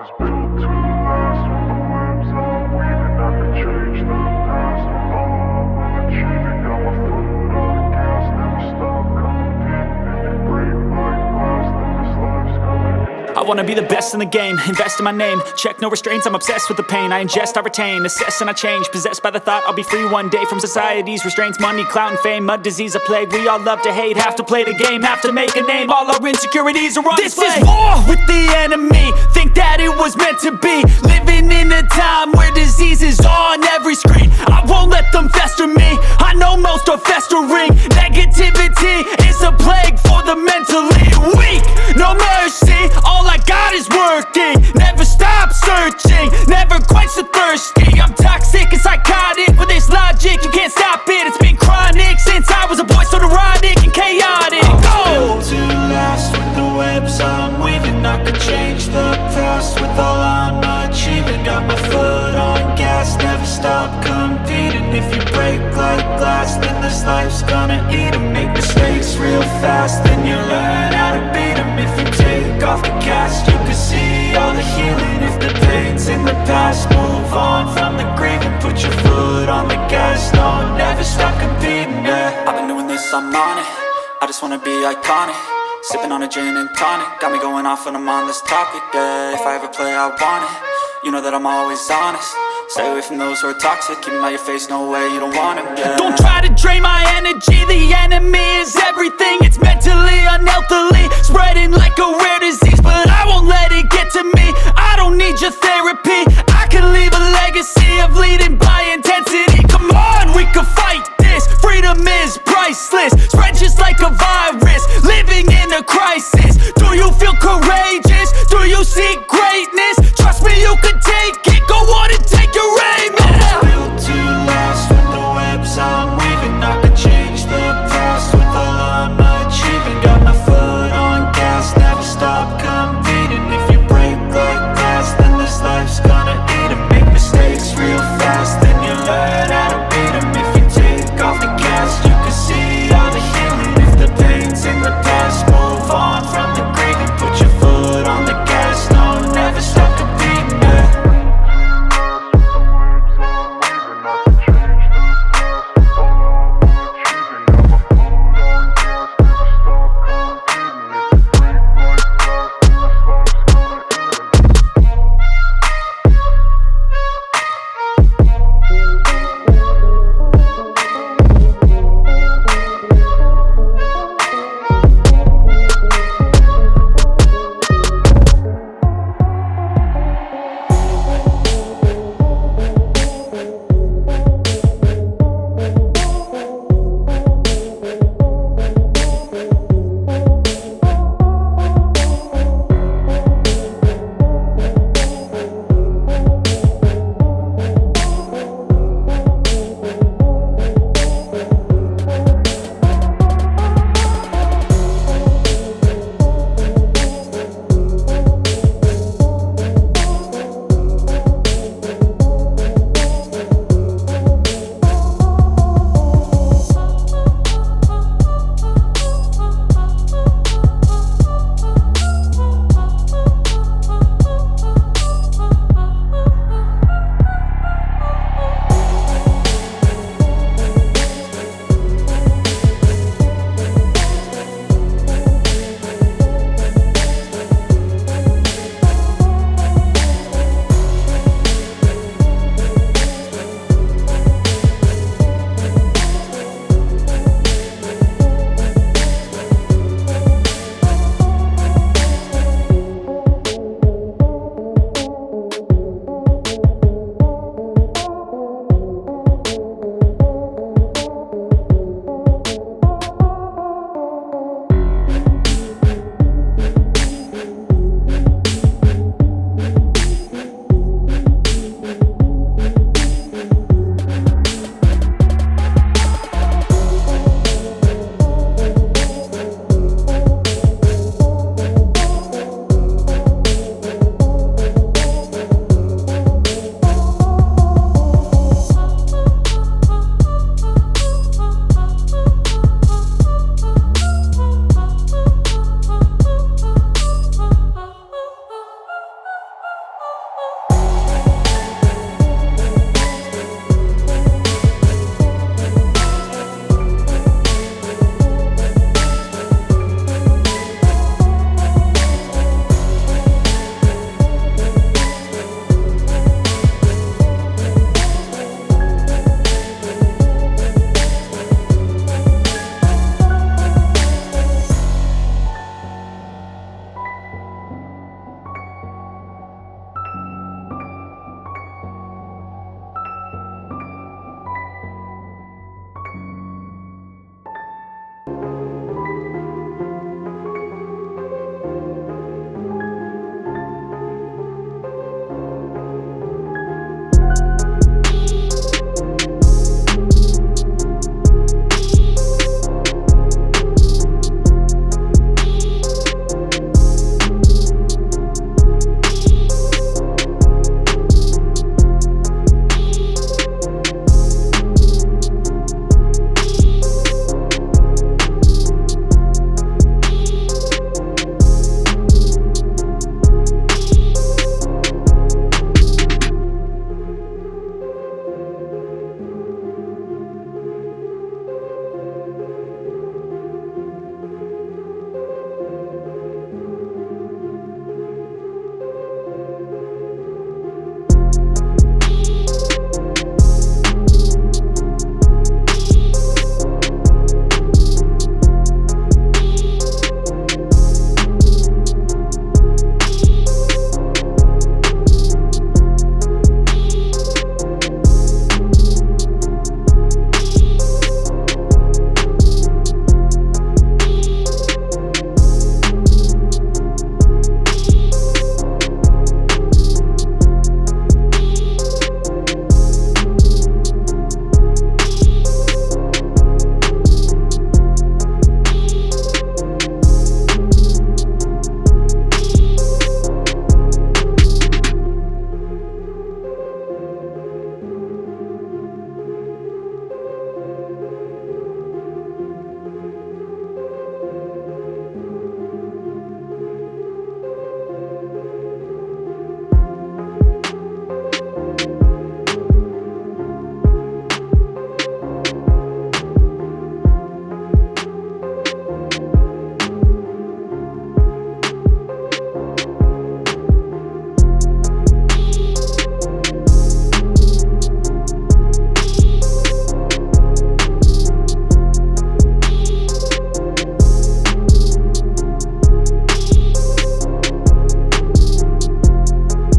was built to last. With the webs I'm weaving, I could change the past. With all I'm achieving, got my foot on gas. Never stop competing. If you break like glass, then this life's gonna end. I wanna be the best in the game, invest in my name. Check no restraints, I'm obsessed with the pain. I ingest, I retain, assess and I change. Possessed by the thought I'll be free one day from society's restraints. Money, clout and fame, mud, disease, a plague. We all love to hate, have to play the game, have to make a name. All our insecurities are on display. This is war with the enemy, think that it was meant to be. Living in a time where disease is on every screen. I won't let them fester me, I know most are festering. Negativity is a plague for the mentally weak. No mercy, all I got is working. Never stop searching, never quench the thirsty. I'm toxic and psychotic, with this logic you can't stop it. It's been chronic since I was a boy, so neurotic and chaotic. Built to last. With the webs I'm weaving, I could change the past. With all I'm achieving, got my foot on gas. Never stop competing. If you break like glass, then this life's gonna eat 'em. Make mistakes real fast, then you learn how to beat 'em. If you take off the cast, you can see all the healing. If the pain's in the past, move on from the grieving. Put your foot on the gas, no, never stop competing, yeah. I've been doing this, I'm on it. I just wanna be iconic. Sipping on a gin and tonic, got me going off when I'm on this topic, yeah. If I ever play, I want it. You know that I'm always honest. Stay away from those who are toxic. Keep them out your face, no way, you don't want it, yeah. Don't try to drain my energy. The enemy is everything. It's mentally, unhealthily, spreading like a rare disease. But I won't let it get to me.